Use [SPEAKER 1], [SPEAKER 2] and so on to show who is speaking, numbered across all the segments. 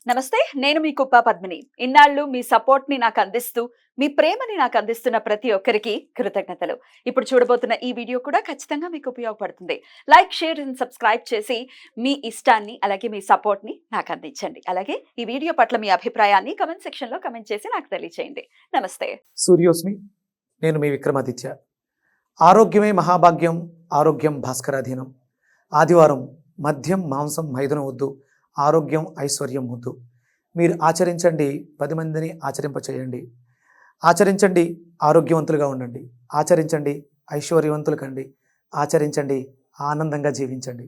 [SPEAKER 1] నమస్తే, నేను మీ కుప్ప పద్మిని. ఇన్నాళ్ళు మీ సపోర్ట్‌ని నాకు అందిస్తూ, మీ ప్రేమని నాకు అందిస్తున్న ప్రతి ఒక్కరికి కృతజ్ఞతలు. ఇప్పుడు చూడబోతున్న ఈ వీడియో కూడా ఖచ్చితంగా మీకు ఉపయోగపడుతుంది. లైక్, షేర్ అండ్ సబ్స్క్రైబ్ చేసి మీ ఇష్టాన్ని అలాగే మీ సపోర్ట్‌ని నాకు అందించండి. అలాగే ఈ వీడియో పట్ల మీ అభిప్రాయాన్ని కామెంట్ సెక్షన్‌లో కామెంట్ చేసి నాకు తెలియజేయండి. నమస్తే.
[SPEAKER 2] సూర్యోస్మి. నేను మీ విక్రమాదిత్య. ఆరోగ్యమే మహాభాగ్యం, ఆరోగ్యం భాస్కరాధీనం. ఆదివారం మద్యం మాంసం మైదనం వద్దు, ఆరోగ్యం ఐశ్వర్యం వద్దు. మీరు ఆచరించండి, 10 మందిని ఆచరింపచేయండి. ఆచరించండి, ఆరోగ్యవంతులుగా ఉండండి. ఆచరించండి, ఐశ్వర్యవంతులు కండి. ఆచరించండి, ఆనందంగా జీవించండి.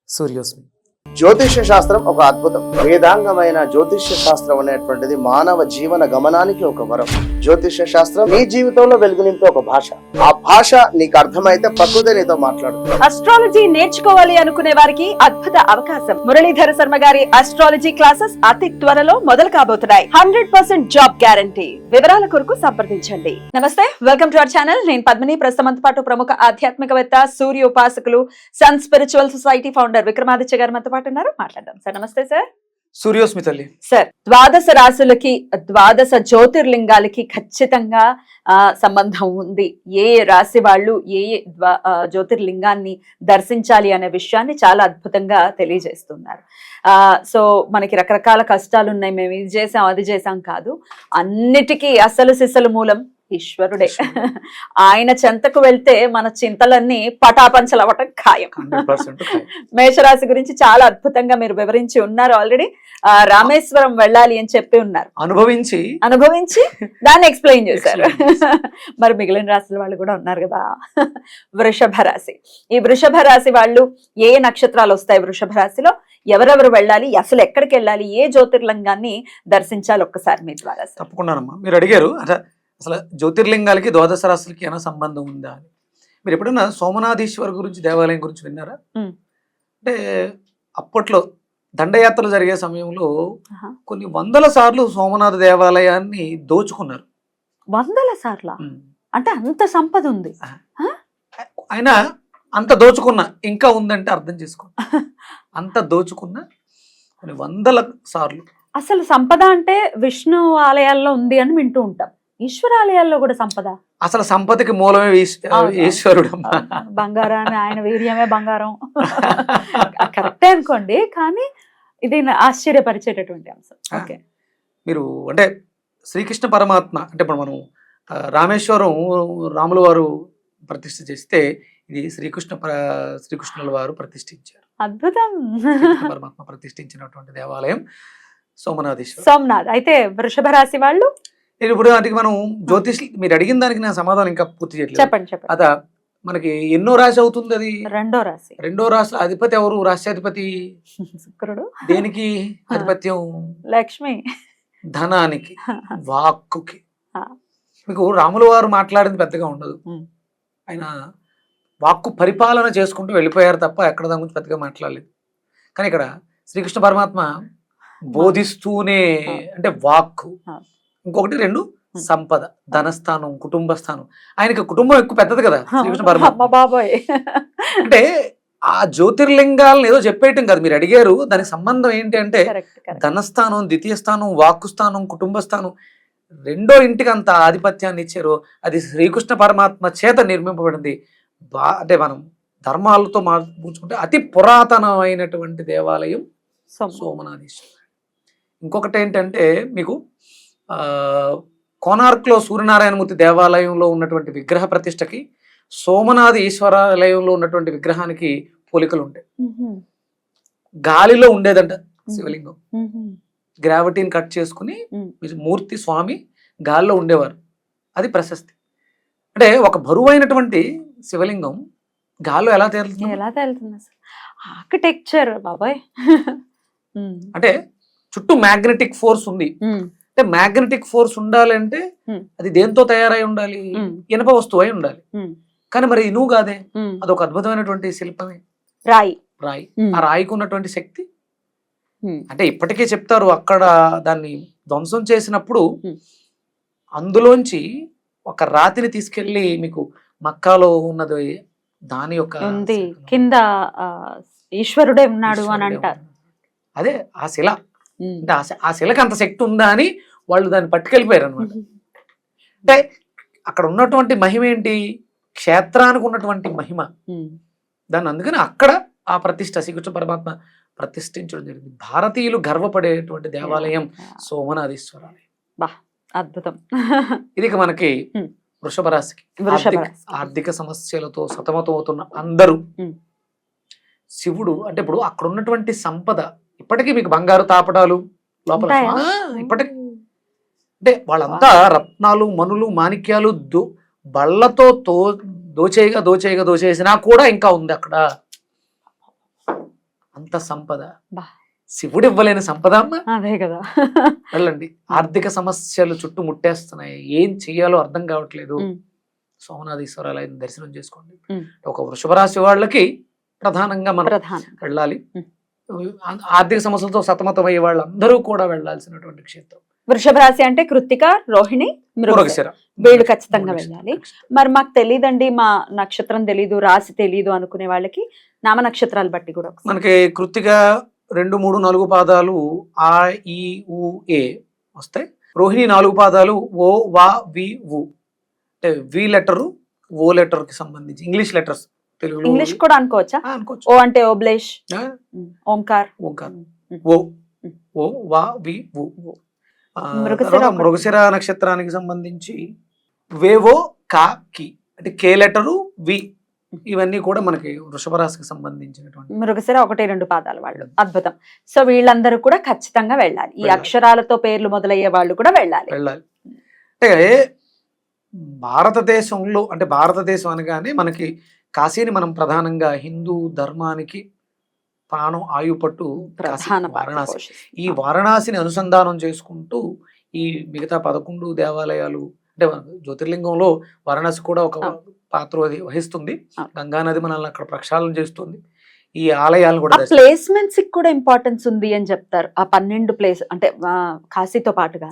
[SPEAKER 2] సూర్యోస్మి.
[SPEAKER 3] జ్యోతిష్య శాస్త్రం ఒక అద్భుతం. వేదాంగమైన జ్యోతిష్య శాస్త్రం అనేటువంటిది మానవ జీవన గమనానికి ఒక వరం. జ్యోతిష్య శాస్త్రం నీ జీవితంలో వెలుగునింపే ఒక భాష. ఆ భాష నీకు అర్థమైతే ప్రకృతి నీతో మాట్లాడుతుంది.
[SPEAKER 1] అస్ట్రాలజీ నేర్చుకోవాలి అనుకునే వారికి అద్భుత అవకాశం. మురళీధర శర్మ గారి అస్ట్రాలజీ క్లాసెస్ అతి త్వరలో మొదలు కాబోతున్నాయి. 100% జాబ్ గ్యారంటీ. వివరాల కొరకు సంప్రదించండి. నమస్తే, వెల్కమ్ టు అవర్ ఛానల్. నేను పద్మిని. ప్రస్తుతంతో పాటు ప్రముఖ ఆధ్యాత్మికవేత్త, సూర్య ఉపాసకులు, sun spiritual society founder Vikramaditya గారు మనతో పాటు ఉన్నారు. మాట్లాడదాం సార్. నమస్తే సార్.
[SPEAKER 2] సూర్యోస్మి తల్లి.
[SPEAKER 1] సార్, ద్వాదశ రాశులకి, ద్వాదశ జ్యోతిర్లింగాలకి ఖచ్చితంగా సంబంధం ఉంది. ఏ రాశి వాళ్ళు ఏ జ్యోతిర్లింగాన్ని దర్శించాలి అనే విషయాన్ని చాలా అద్భుతంగా తెలియజేస్తున్నారు. సో మనకి రకరకాల కష్టాలు ఉన్నాయి, మేము ఇది చేసాం అది చేసాం కాదు, అన్నిటికీ అసలు సిసలు మూలం ఈశ్వరుడే. ఆయన చెంతకు వెళ్తే మన చింతలన్నీ పటాపంచలవటం ఖాయం. మేషరాశి గురించి చాలా అద్భుతంగా మీరు వివరించి ఉన్నారు ఆల్రెడీ. రామేశ్వరం వెళ్ళాలి అని చెప్పి ఉన్నారు, అనుభవించి దాన్ని ఎక్స్ప్లెయిన్ చేశారు. మరి మిగిలిన రాశుల వాళ్ళు కూడా ఉన్నారు కదా. వృషభ రాశి. ఈ వృషభ రాశి వాళ్ళు ఏ నక్షత్రాలు వస్తాయి వృషభ రాశిలో, ఎవరెవరు వెళ్ళాలి, అసలు ఎక్కడికి వెళ్ళాలి, ఏ జ్యోతిర్లింగాన్ని దర్శించాలి, ఒక్కసారి మీ ద్వారా.
[SPEAKER 2] తప్పకుండానమ్మా. మీరు అడిగారు అసలు జ్యోతిర్లింగాలకి ద్వాదశ రాశులకి ఏమైనా సంబంధం ఉందా అని. మీరు ఎప్పుడైనా సోమనాథీశ్వర్ గురించి, దేవాలయం గురించి విన్నారా? అంటే అప్పట్లో దండయాత్రలు జరిగే సమయంలో కొన్ని వందల సార్లు సోమనాథ దేవాలయాన్ని దోచుకున్నారు.
[SPEAKER 1] 100 సార్లు? అంటే అంత సంపద ఉంది.
[SPEAKER 2] ఆయన అంత దోచుకున్నా ఇంకా ఉందంటే అర్థం చేసుకోండి. అంత దోచుకున్నా కొన్ని వందల సార్లు.
[SPEAKER 1] అసలు సంపద అంటే విష్ణు ఆలయాల్లో ఉంది అని వింటూ ఉంటాం, ఈశ్వరాలయాల్లో కూడా సంపద.
[SPEAKER 2] అసలు సంపదకి మూలమే ఈశ్వరుడు.
[SPEAKER 1] బంగారాన్ని, ఆయన వీర్యమే బంగారం. కరెక్టే అనుకోండి, కానీ ఇది ఆశ్చర్యపరిచేటటువంటి అంశం. ఓకే,
[SPEAKER 2] మీరు అంటే శ్రీకృష్ణ పరమాత్మ అంటే ఇప్పుడు మనం రామేశ్వరం రాముల వారు ప్రతిష్ఠ చేస్తే ఇది శ్రీకృష్ణుల వారు ప్రతిష్ఠించారు.
[SPEAKER 1] అద్భుతం.
[SPEAKER 2] పరమాత్మ ప్రతిష్ఠించినటువంటి దేవాలయం సోమనాథేశ్వరం.
[SPEAKER 1] సోమనాథ్. అయితే వృషభ రాశి వాళ్ళు
[SPEAKER 2] ఇప్పుడు అంటే మనం జ్యోతిష్ మీరు అడిగిన దానికి నా సమాధానం ఇంకా పూర్తి చేయట్లేదు.
[SPEAKER 1] చెప్పండి.
[SPEAKER 2] అదా మనకి ఎన్నో రాశి అవుతుంది అది? రెండో రాశి. అధిపతి ఎవరు? రాశ్యాధిపతి
[SPEAKER 1] శుక్రుడు.
[SPEAKER 2] దేనికి ఆధిపత్యం?
[SPEAKER 1] లక్ష్మి.
[SPEAKER 2] ధనానికి, వాక్కుకి. మీకు రాముల వారు మాట్లాడింది పెద్దగా ఉండదు. ఆయన వాక్కు పరిపాలన చేసుకుంటూ వెళ్ళిపోయారు తప్ప ఎక్కడ దాని గురించి పెద్దగా మాట్లాడలేదు. కానీ ఇక్కడ శ్రీకృష్ణ పరమాత్మ బోధిస్తూనే, అంటే వాక్కు, ఇంకొకటి 2 సంపద, ధనస్థానం, కుటుంబ స్థానం. ఆయనకి కుటుంబం ఎక్కువ పెద్దది కదా శ్రీకృష్ణ పరమాత్మ. అంటే ఆ జ్యోతిర్లింగాలను ఏదో చెప్పేయటం కాదు. మీరు అడిగారు దానికి సంబంధం ఏంటి అంటే ధనస్థానం, ద్వితీయ స్థానం, వాక్కు స్థానం, కుటుంబ స్థానం, రెండో ఇంటికి అంత ఆధిపత్యాన్ని ఇచ్చారు. అది శ్రీకృష్ణ పరమాత్మ చేత నిర్మింపబడింది. అంటే మనం ధర్మాలతో మార్చుకుంటే అతి పురాతనమైనటువంటి దేవాలయం సోమనాథేశ్వర. ఇంకొకటి ఏంటంటే మీకు కోనార్క్లో సూర్యనారాయణమూర్తి దేవాలయంలో ఉన్నటువంటి విగ్రహ ప్రతిష్టకి సోమనాథ ఈశ్వరాలయంలో ఉన్నటువంటి విగ్రహానికి పోలికలు ఉంటాయి. గాలిలో ఉండేదంట శివలింగం. గ్రావిటీని కట్ చేసుకుని మూర్తి స్వామి గాలిలో ఉండేవారు. అది ప్రశస్తి. అంటే ఒక బరువైనటువంటి శివలింగం గాల్లో ఎలా తేలుతుంది?
[SPEAKER 1] ఆర్కిటెక్చర్ బాబాయ్.
[SPEAKER 2] అంటే చుట్టూ మ్యాగ్నెటిక్ ఫోర్స్ ఉంది. అంటే మ్యాగ్నెటిక్ ఫోర్స్ ఉండాలంటే అది దేంతో తయారై ఉండాలి? ఇనప వస్తువు అయి ఉండాలి. కానీ మరి ఇనువు కాదే, అదొక అద్భుతమైనటువంటి శిల్పమే, రాయి. ఆ రాయికి ఉన్నటువంటి శక్తి అంటే ఇప్పటికే చెప్తారు. అక్కడ దాన్ని ధ్వంసం చేసినప్పుడు అందులోంచి ఒక రాతిని తీసుకెళ్లి మీకు మక్కాలో ఉన్నది దాని యొక్క
[SPEAKER 1] కింద ఈశ్వరుడే ఉన్నాడు అని అంటారు.
[SPEAKER 2] అదే ఆ శిల అంటే ఆ శిలకి అంత శక్తి ఉందా అని వాళ్ళు దాన్ని పట్టుకెళ్ళిపోయారు అనమాట. అంటే అక్కడ ఉన్నటువంటి మహిమ ఏంటి, క్షేత్రానికి ఉన్నటువంటి మహిమ. దాన్ని అందుకని అక్కడ ఆ ప్రతిష్ట శ్రీకృష్ణ పరమాత్మ ప్రతిష్ఠించడం జరిగింది. భారతీయులు గర్వపడేటువంటి దేవాలయం సోమనాథేశ్వరాలయం.
[SPEAKER 1] అద్భుతం.
[SPEAKER 2] ఇది ఇక మనకి వృషభ రాశికి
[SPEAKER 1] వృషభ
[SPEAKER 2] ఆర్థిక సమస్యలతో సతమతమవుతున్న అందరూ శివుడు అంటే ఇప్పుడు అక్కడ ఉన్నటువంటి సంపద ఇప్పటికీ మీకు బంగారు తాపడాలు లోపల ఇప్పటికీ అంటే వాళ్ళంతా రత్నాలు మనులు మాణిక్యాలు బళ్ళతో దోచేసినా కూడా ఇంకా ఉంది అక్కడ అంత సంపద. శివుడు ఇవ్వలేని సంపద అమ్మా.
[SPEAKER 1] అదే కదా.
[SPEAKER 2] వెళ్ళండి. ఆర్థిక సమస్యలు చుట్టూ ముట్టేస్తున్నాయి, ఏం చెయ్యాలో అర్థం కావట్లేదు. సోమనాథేశ్వరాలయం దర్శనం చేసుకోండి. ఒక వృషభ రాశి వాళ్ళకి ప్రధానంగా మనం వెళ్ళాలి. ఆర్థిక సమస్యలతో సతమతమయ్యే వాళ్ళందరూ కూడా వెళ్ళాల్సినటువంటి క్షేత్రం.
[SPEAKER 1] వృషభ రాశి అంటే కృత్తిక, రోహిణి, మృగశిర వీళ్ళు ఖచ్చితంగా వెళ్ళాలి. మరి మాకు తెలియదండి, మా నక్షత్రం తెలీదు, రాశి తెలీదు అనుకునే వాళ్ళకి నామ నక్షత్రాలు బట్టి కూడా
[SPEAKER 2] మనకి కృత్తిక 2, 3, 4 పాదాలు ఆ ఈ ఉ ఏ వస్తాయి. రోహిణి 4 పాదాలు ఓ వా వి వు. అంటే వి లెటరు ఓ లెటర్ కి సంబంధించి ఇంగ్లీష్ లెటర్స్. తెలుగులో
[SPEAKER 1] ఇంగ్లీష్ కూడా అనుకోవచ్చా? ఓ అంటే ఓబ్లేష్, ఓంకార్,
[SPEAKER 2] ఓ ఓ వా వి వు. మృగశిర నక్షత్రానికి సంబంధించి వేవో కా కి అంటే కే లెటరు వి. ఇవన్నీ కూడా మనకి వృషభ రాశికి సంబంధించినటువంటి.
[SPEAKER 1] మృగశిర 1, 2 పాదాలు వాళ్ళు. అద్భుతం. సో వీళ్ళందరూ కూడా ఖచ్చితంగా వెళ్ళాలి. ఈ అక్షరాలతో పేర్లు మొదలయ్యే వాళ్ళు కూడా వెళ్ళాలి.
[SPEAKER 2] అంటే భారతదేశంలో అంటే భారతదేశం అనగానే మనకి కాశీని మనం ప్రధానంగా హిందూ ధర్మానికి ప్రాణం ఆయుపట్టు వారణాసి. ఈ వారణాసిని అనుసంధానం చేసుకుంటూ ఈ మిగతా 11 దేవాలయాలు అంటే జ్యోతిర్లింగంలో వారణాసి కూడా ఒక పాత్ర వహిస్తుంది. గంగా నది మనల్ని అక్కడ ప్రక్షాళన చేస్తుంది. ఈ ఆలయాలు కూడా
[SPEAKER 1] ప్లేస్మెంట్స్ కూడా ఇంపార్టెన్స్ ఉంది అని చెప్తారు. ఆ 12 ప్లేస్ అంటే కాశీతో పాటుగా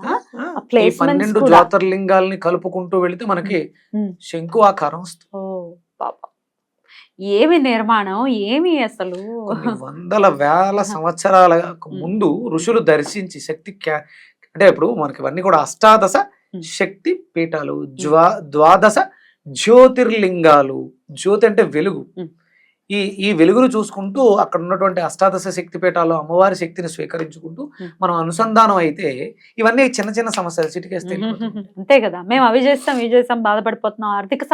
[SPEAKER 2] 12 జ్యోతిర్లింగాల్ని కలుపుకుంటూ వెళితే మనకి శంకు ఆకారం వస్తుంది.
[SPEAKER 1] ఏమి నిర్మాణం, ఏమి అసలు
[SPEAKER 2] వందల వేల సంవత్సరాల ముందు ఋషులు దర్శించి శక్తి అంటే ఇప్పుడు మనకి ఇవన్నీ కూడా అష్టాదశ శక్తి పీఠాలు, ద్వాదశ జ్యోతిర్లింగాలు. జ్యోతి అంటే వెలుగు. ఈ వెలుగును చూసుకుంటూ అక్కడ ఉన్నటువంటి అష్టాదశ శక్తి పీఠాల్లో అమ్మవారి శక్తిని స్వీకరించుకుంటూ మనం అనుసంధానం అయితే ఇవన్నీ చిన్న చిన్న సమస్యలు చిటికేస్తే
[SPEAKER 1] అంతే కదా. మేము అవి చేస్తాం ఇవి చేస్తాం బాధపడిపోతున్నాం. ఆర్థిక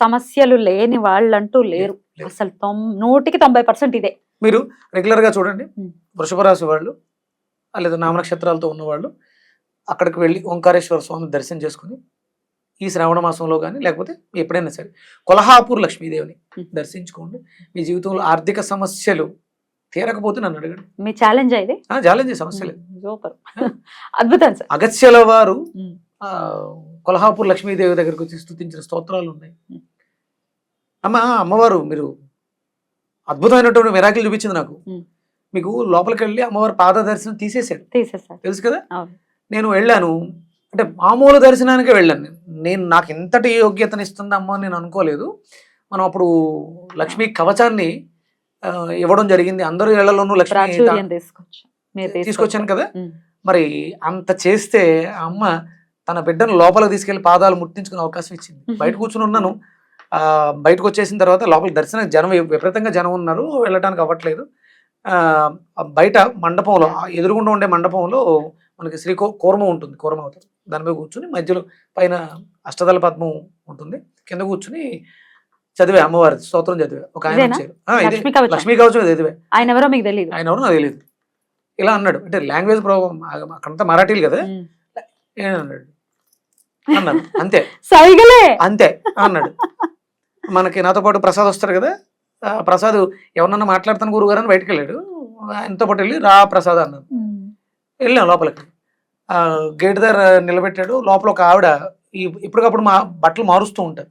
[SPEAKER 1] సమస్యలు లేని వాళ్ళంటూ లేరు అసలు. 100కి 90% ఇదే.
[SPEAKER 2] మీరు రెగ్యులర్ గా చూడండి, వృషభ రాశి వాళ్ళు లేదా నామనక్షత్రాలతో ఉన్నవాళ్ళు అక్కడికి వెళ్ళి ఓంకారేశ్వర స్వామి దర్శనం చేసుకుని ఈ శ్రావణ మాసంలో కానీ లేకపోతే ఎప్పుడైనా సరే కొల్హాపూర్ లక్ష్మీదేవిని దర్శించుకోండి. మీ జీవితంలో ఆర్థిక సమస్యలు తీరకపోతే నన్ను అడగండి.
[SPEAKER 1] మీ ఛాలెంజ్ అయితే
[SPEAKER 2] ఛాలెంజ్ సమస్య లేదు.
[SPEAKER 1] అద్భుతం సార్.
[SPEAKER 2] అగత్యాల వారు కొల్హాపూర్ లక్ష్మీదేవి దగ్గరకు వచ్చి స్తుతించిన స్తోత్రాలు ఉన్నాయి. అమ్మవారు మీరు అద్భుతమైనటువంటి మిరాకిల్ చూపించింది నాకు. మీకు లోపలికి వెళ్ళి అమ్మవారి పాద దర్శనం తీసేశారు, తెలుసు కదా. నేను వెళ్ళాను అంటే మామూలు దర్శనానికే వెళ్ళాను. నేను నాకు ఇంతటి యోగ్యతను ఇస్తుందమ్మా నేను అనుకోలేదు. మనం అప్పుడు లక్ష్మీ కవచాన్ని ఇవ్వడం జరిగింది. అందరూ ఇళ్లలోనూ లక్ష్మీ తీసుకొచ్చాను కదా. మరి అంత చేస్తే అమ్మ తన బిడ్డను లోపలికి తీసుకెళ్లి పాదాలు ముట్టించుకునే అవకాశం ఇచ్చింది. బయట కూర్చుని ఉన్నాను. బయటకు వచ్చేసిన తర్వాత లోపల దర్శనం జనం విపరీతంగా జనం ఉన్నారు, వెళ్ళడానికి అవ్వట్లేదు. బయట మండపంలో ఎదురుగుండా ఉండే మండపంలో మనకి శ్రీ కూర్మ ఉంటుంది, కూర్మ అవుతుంది. దానిపై కూర్చుని మధ్యలో పైన అష్టదళ పద్మం ఉంటుంది, కింద కూర్చుని చదివే అమ్మవారి స్తోత్రం చదివే. ఒక ఆయన వచ్చారు, లక్ష్మీ కవచం చదివే.
[SPEAKER 1] ఆయన ఎవరో మీకు తెలియదు?
[SPEAKER 2] ఆయన ఎవరో నాకు తెలియదు. ఇలా అన్నాడు, అంటే లాంగ్వేజ్ ప్రాబ్లం, అక్కడంతా మరాఠీలు కదా. ఏమన్నాడు అన్నాడు, అంతే అంతే అన్నాడు. మనకి నాతో పాటు ప్రసాద్ వస్తాడు కదా, ప్రసాద్ ఎవరన్నా మాట్లాడుతాను గురుగారు అని బయటకు వెళ్ళాడు. ఆయనతో పాటు వెళ్ళి రా ప్రసాద్ అన్నాను. వెళ్ళాం లోపలికి. గేట్ దగ్గర నిలబెట్టాడు. లోపల ఒక ఆవిడ ఇప్పటికప్పుడు బట్టలు మారుస్తూ ఉంటారు.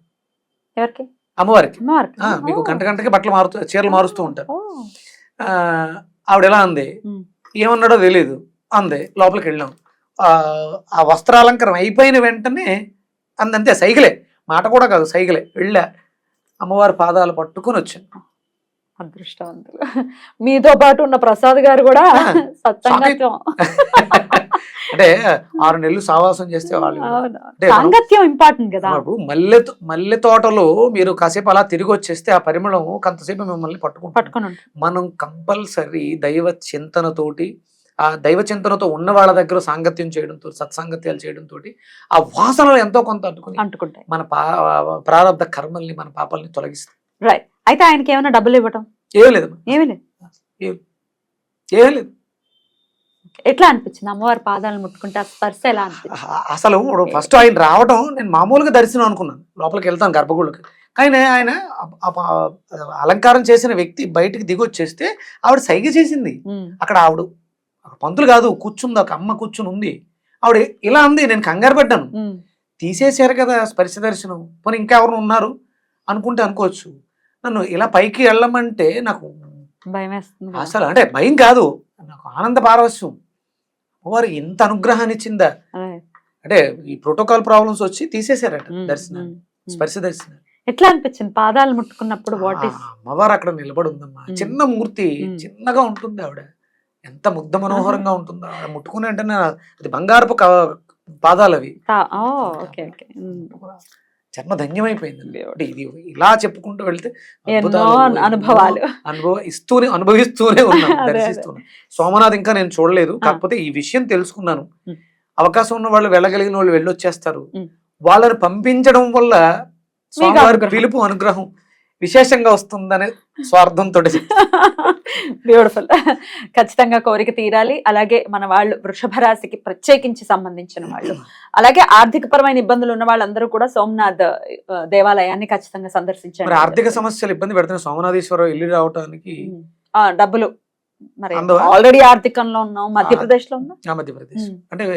[SPEAKER 2] అమ్మవారికి మీకు గంటకి బట్టలు మారుతూ చీరలు మారుస్తూ ఉంటారు. ఆవిడ ఎలా అంది, ఏమన్నాడో తెలియదు అంది. లోపలికి వెళ్ళాం. ఆ వస్త్రాలంకరం అయిపోయిన వెంటనే అంతే, సైకిలే, మాట కూడా కాదు, సైకిలే. వెళ్ళా అమ్మవారి పాదాలు పట్టుకొని వచ్చాను.
[SPEAKER 1] అదృష్టవంతులు. మీతో పాటు ఉన్న ప్రసాద్ గారు కూడా సత్సంగత్యం.
[SPEAKER 2] అంటే 6 నెలలు సావాసం చేస్తే వాళ్ళు
[SPEAKER 1] అవును.
[SPEAKER 2] అంటే మనం-
[SPEAKER 1] సాంగత్యం ఇంపార్టెంట్ కదా.
[SPEAKER 2] ఇప్పుడు మల్లె తోటలో మీరు కాసేపు అలా తిరిగి వచ్చేస్తే ఆ పరిమళం కొంతసేపు మిమ్మల్ని పట్టుకుంటుంది.
[SPEAKER 1] పట్టుకొని ఉంటారు.
[SPEAKER 2] మనం కంపల్సరీ దైవ చింతనతోటి, ఆ దైవ చింతనతో ఉన్న వాళ్ళ దగ్గర సాంగత్యం చేయడంతో, సత్సాంగత్యాలు చేయడంతో ఆ వాసనలు ఎంతో కొంత
[SPEAKER 1] అంటుకుంటాయి.
[SPEAKER 2] మన ప్రారంధ కర్మల్ని, మన పాపాలని తొలగిస్తాయి.
[SPEAKER 1] రైట్. అయితే ఆయనకి ఏమైనా డబ్బులు ఇవ్వటం
[SPEAKER 2] ఏం లేదు,
[SPEAKER 1] ఏమీ లేదు.
[SPEAKER 2] ఏం లేదు.
[SPEAKER 1] ఎట్లా అనిపించింది అమ్మవారి పాదాలను ముట్టుకుంటే ఆ స్పర్శ ఎలా అనిపించింది?
[SPEAKER 2] అసలు ఫస్ట్ ఆయన రావడం నేను మామూలుగా దర్శనం అనుకున్నాను, లోపలికి వెళ్తాను గర్భగుడికి. కానీ ఆయన అలంకారం చేసిన వ్యక్తి బయటికి దిగి వచ్చేస్తే ఆవిడ సైగ చేసింది. అక్కడ ఆవిడ పంతులు కాదు, కూర్చుంది, ఒక అమ్మ కూర్చుని ఉంది. ఆవిడ ఇలా ఉంది, నేను కంగారు పడ్డాను. తీసేశారు కదా స్పర్శ దర్శనం, పోనీ ఇంకా ఎవరు ఉన్నారు అనుకుంటే అనుకోవచ్చు. నన్ను ఇలా పైకి వెళ్ళమంటే నాకు
[SPEAKER 1] భయం వేస్తుంది.
[SPEAKER 2] అసలు అంటే భయం కాదు, నాకు ఆనంద పారవశ్యం. వారు ఇంత అనుగ్రహాన్ని ఇచ్చిందా అంటే ఈ ప్రోటోకాల్ ప్రాబ్లమ్స్ వచ్చి తీసేశారట దర్శనాన్ని, స్పర్శ దర్శనం.
[SPEAKER 1] ఎట్లా అనిపించింది పాదాలు ముట్టుకున్నప్పుడు? వాట్ ఇస్
[SPEAKER 2] అమ్మవారు అక్కడ నిలబడి ఉందమ్మా, చిన్న మూర్తి, చిన్నగా ఉంటుంది ఆవిడ, ఎంత ముగ్ధ మనోహరంగా ఉంటుందో. ఆవిడ ముట్టుకుని అంటే అది బంగారపు పాదాలు అవి. జన్మ ధన్యమైపోయింది. అంటే ఇది ఇలా చెప్పుకుంటూ వెళ్తే
[SPEAKER 1] అనుభవాలు
[SPEAKER 2] అనుభవిస్తూనే ఉన్నాను, దర్శిస్తున్నాను. సోమనాథ్ ఇంకా నేను చూడలేదు, కాకపోతే ఈ విషయం తెలుసుకున్నాను. అవకాశం ఉన్న వాళ్ళు వెళ్ళగలిగిన వాళ్ళు వెళ్ళొచ్చేస్తారు. వాళ్ళని పంపించడం వల్ల స్వామివారి పిలుపు అనుగ్రహం విశేషంగా వస్తుందనే స్వార్థంతో.
[SPEAKER 1] బ్యూటిఫుల్. ఖచ్చితంగా కోరిక తీరాలి. అలాగే మన వాళ్ళు వృషభ రాశికి ప్రత్యేకించి సంబంధించిన వాళ్ళు, అలాగే ఆర్థిక పరమైన ఇబ్బందులు ఉన్న వాళ్ళందరూ కూడా సోమనాథ్ దేవాలయాన్ని ఖచ్చితంగా సందర్శించారు.
[SPEAKER 2] ఆర్థిక సమస్యలు ఇబ్బంది పెడుతున్న సోమనాథేశ్వరం వెళ్ళి రావడానికి
[SPEAKER 1] డబ్బులు మరి ఆల్రెడీ ఆర్థికంలో ఉన్నాం, మధ్యప్రదేశ్ లో ఉన్నాం.
[SPEAKER 2] మధ్యప్రదేశ్ అంటే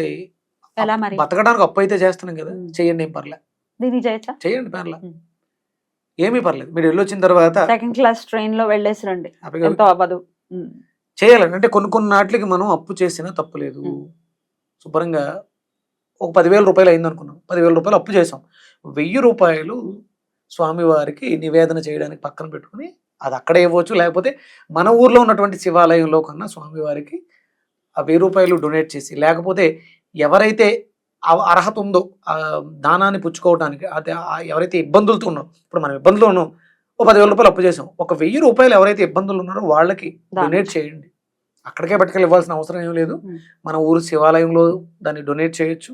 [SPEAKER 1] ఎలా మరి
[SPEAKER 2] బతకడానికి అప్పు అయితే చేస్తున్నాం కదా, చెయ్యండి, ఏం పర్లే,
[SPEAKER 1] దీన్ని చేయొచ్చా?
[SPEAKER 2] చెయ్యండి, పర్లే, ఏమీ పర్లేదు. మీరు వెళ్ళొచ్చిన తర్వాత
[SPEAKER 1] సెకండ్ క్లాస్ ట్రైన్ లో వెళ్ళేసి రండి, ఎంతో అవ్వదు.
[SPEAKER 2] చేయాలండి. అంటే కొన్ని నాట్లకి మనం అప్పు చేసినా తప్పులేదు. శుభ్రంగా ఒక 10,000 రూపాయలు అయింది అనుకున్నాం, 10,000 రూపాయలు అప్పు చేసాం, 1,000 రూపాయలు స్వామివారికి నివేదన చేయడానికి పక్కన పెట్టుకుని అది అక్కడే ఇవ్వచ్చు. లేకపోతే మన ఊర్లో ఉన్నటువంటి శివాలయంలో కన్నా స్వామివారికి ఆ 1,000 రూపాయలు డొనేట్ చేసి, లేకపోతే ఎవరైతే అర్హత ఉందో ఆ దానాన్ని పుచ్చుకోవడానికి, అదే ఎవరైతే ఇబ్బందులతో ఉన్నారో, ఇప్పుడు మనం ఇబ్బందులు ఉన్నాం, ఓ 10,000 రూపాయలు అప్పు చేసాం, ఒక 1,000 రూపాయలు ఎవరైతే ఇబ్బందులు ఉన్నారో వాళ్ళకి డొనేట్ చేయండి. అక్కడికే పట్టుకెళ్ళి ఇవ్వాల్సిన అవసరం ఏం లేదు. మన ఊరు శివాలయంలో దాన్ని డొనేట్ చేయొచ్చు,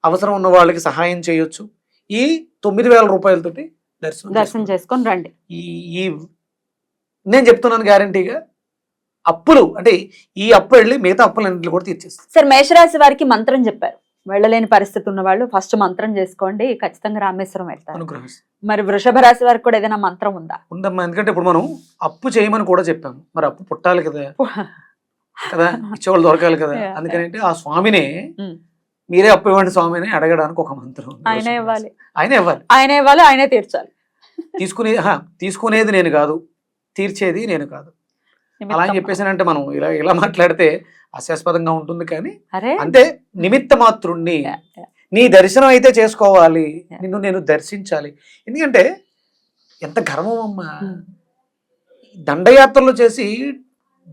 [SPEAKER 2] అవసరం ఉన్న వాళ్ళకి సహాయం చేయొచ్చు. ఈ 9,000 రూపాయలతోటి దర్శనం
[SPEAKER 1] చేసుకొని రండి.
[SPEAKER 2] ఈ నేను చెప్తున్నాను గ్యారంటీగా, అప్పులు అంటే ఈ అప్పు వెళ్ళి మిగతా అప్పులన్నింటినీ కూడా తీర్చేస్తారు.
[SPEAKER 1] సార్, మేషరాశి వారికి మంత్రం చెప్పారు, వెళ్ళలేని పరిస్థితి ఉన్న వాళ్ళు ఫస్ట్ మంత్రం చేసుకోండి, ఖచ్చితంగా రామేశ్వరం వెళ్తారు. మరి వృషభ రాశి వారికి కూడా ఏదైనా మంత్రం ఉందా?
[SPEAKER 2] ఉందమ్మా, ఎందుకంటే ఇప్పుడు మనం అప్పు చేయమని కూడా చెప్పాము, మరి అప్పు పుట్టాలి కదా, ఇచ్చేవాళ్ళు దొరకాలి కదా. అందుకని ఆ స్వామినే మీరే అప్పు ఇవ్వండి స్వామిని అడగడానికి ఒక మంత్రం.
[SPEAKER 1] ఆయనే ఇవ్వాలి,
[SPEAKER 2] ఆయనే
[SPEAKER 1] తీర్చాలి.
[SPEAKER 2] తీసుకునేది నేను కాదు, తీర్చేది నేను కాదు అలా అని చెప్పేసానంటే మనం ఇలా మాట్లాడితే హాస్యాస్పదంగా ఉంటుంది. కానీ అంతే, నిమిత్త మాత్రుణ్ణి, నీ దర్శనం అయితే చేసుకోవాలి, నిన్ను నేను దర్శించాలి. ఎందుకంటే ఎంత గర్వం అమ్మా, దండయాత్రలు చేసి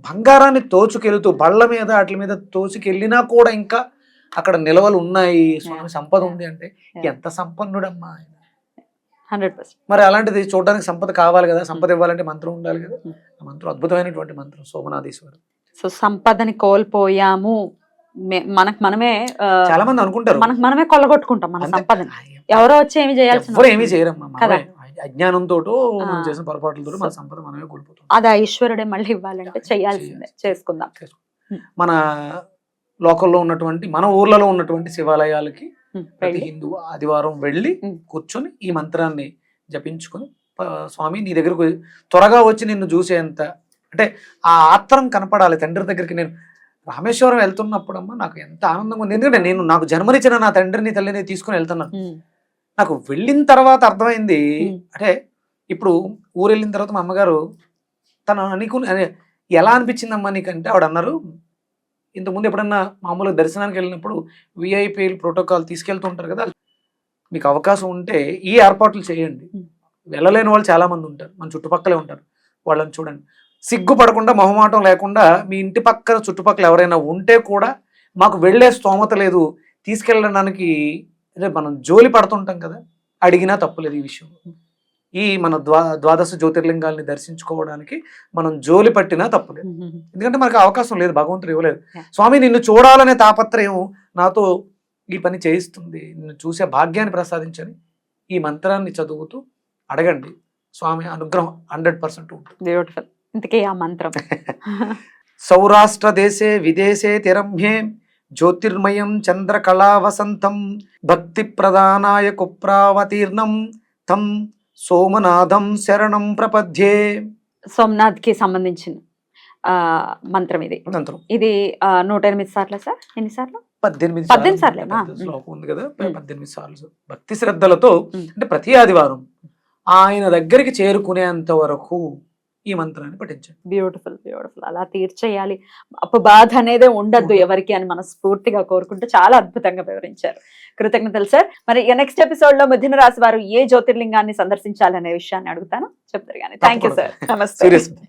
[SPEAKER 2] బంగారాన్ని తోచుకెళ్తూ బళ్ళ మీద వాటి మీద తోచుకెళ్ళినా కూడా ఇంకా అక్కడ నిలవలు ఉన్నాయి, స్వామి సంపద ఉంది అంటే ఎంత సంపన్నుడమ్మా ఆయన.
[SPEAKER 1] 100%.
[SPEAKER 2] మరి అలాంటిది చూడడానికి సంపద కావాలి కదా, సంపద ఇవ్వాలంటే మంత్రం ఉండాలి కదా. ఆ మంత్రం అద్భుతమైనటువంటి మంత్రం సోమనాథేశ్వరం.
[SPEAKER 1] సో సంపదని కోల్పోయాము, మనమే
[SPEAKER 2] చాలా మంది అనుకుంటారు,
[SPEAKER 1] మనమే కొల్లగొట్టుకుంటాం మన సంపదని. ఎవరో వచ్చి ఏమి చేయాల్సిన
[SPEAKER 2] ఏమీ చేయరమ్మా, అజ్ఞానంతో మనం చేసిన పొరపాట్లతో మన సంపద మనమే కోల్పోతాం.
[SPEAKER 1] అది ఆ ఈశ్వరుడే మళ్ళీ ఇవ్వాలంటే చేయాల్సిందే, చేసుకుందాం.
[SPEAKER 2] మన లోకల్లో ఉన్నటువంటి, మన ఊర్లలో ఉన్నటువంటి శివాలయాలకి ప్రతి హిందూ ఆదివారం వెళ్ళి కూర్చొని ఈ మంత్రాన్ని జపించుకొని, స్వామి నీ దగ్గరకు త్వరగా వచ్చి నిన్ను చూసేంత అంటే ఆ ఆత్రం కనపడాలి తండ్రి దగ్గరికి. నేను రామేశ్వరం వెళ్తున్నప్పుడు అమ్మ నాకు ఎంత ఆనందంగా ఉంది, ఎందుకంటే నాకు జన్మనిచ్చిన నా తండ్రిని తల్లిని తీసుకుని వెళ్తున్నాను. నాకు వెళ్ళిన తర్వాత అర్థమైంది, అంటే ఇప్పుడు ఊరు వెళ్ళిన తర్వాత మా అమ్మగారు నీకు ఎలా అనిపించిందమ్మా నీకంటే, ఆవిడ అన్నారు, ఇంతకుముందు ఎప్పుడన్నా మామూలుగా దర్శనానికి వెళ్ళినప్పుడు విఐపీలు ప్రోటోకాల్ తీసుకెళ్తుంటారు కదా, మీకు అవకాశం ఉంటే ఈ ఏర్పాట్లు చేయండి. వెళ్ళలేని వాళ్ళు చాలా మంది ఉంటారు, మన చుట్టుపక్కలే ఉంటారు, వాళ్ళని చూడండి. సిగ్గుపడకుండా మొహమాటం లేకుండా మీ ఇంటి పక్కన చుట్టుపక్కల ఎవరైనా ఉంటే కూడా మాకు వెళ్ళే స్తోమత లేదు తీసుకెళ్ళడానికి, అంటే మనం జోలి పడుతుంటాం కదా, అడిగినా తప్పులేదు ఈ విషయం. ఈ మన ద్వాదశ జ్యోతిర్లింగాల్ని దర్శించుకోవడానికి మనం జోలి పట్టినా తప్పులేదు. ఎందుకంటే మనకు అవకాశం లేదు, భగవంతుడు ఇవ్వలేదు. స్వామి నిన్ను చూడాలనే తాపత్రయం నాతో ఈ పని చేయిస్తుంది, నిన్ను చూసే భాగ్యాన్ని ప్రసాదించని ఈ మంత్రాన్ని చదువుతూ అడగండి, స్వామి అనుగ్రహం 100% ఉంటుంది.
[SPEAKER 1] బ్యూటిఫుల్. ఇంతకీ ఆ మంత్రం
[SPEAKER 2] సౌరాష్ట్ర దేశే విదేశే తిరమ్యే జ్యోతిర్మయం చంద్రకళా వసంతం భక్తి ప్రధానాయ కుప్రావతీర్ణం తం సోమనాథం శరణం ప్రపద్యే.
[SPEAKER 1] సోమనాథ్ కి సంబంధించిన మంత్రం ఇది.
[SPEAKER 2] మంత్రం
[SPEAKER 1] ఇది 108 సార్లు సార్, ఎన్నిసార్లు?
[SPEAKER 2] 18
[SPEAKER 1] సార్లేనా?
[SPEAKER 2] శ్లోకం ఉంది కదా, 18 సార్లు భక్తి శ్రద్ధలతో, అంటే ప్రతి ఆదివారం ఆయన దగ్గరికి చేరుకునేంత వరకు ఈ మంత్రాన్ని పఠించండి.
[SPEAKER 1] Beautiful beautiful. అలా తీర్చేయాలి, అప్పు బాధ అనేదే ఉండద్దు ఎవరికి అని మనస్ఫూర్తిగా కోరుకుంటూ చాలా అద్భుతంగా వివరించారు. కృతజ్ఞతలు సార్. మరి నెక్స్ట్ ఎపిసోడ్ లో మిథున రాశి వారు ఏ జ్యోతిర్లింగాన్ని సందర్శించాలనే విషయాన్ని అడుగుతాను, చెప్తారు కానీ. Thank you sir. నమస్తే.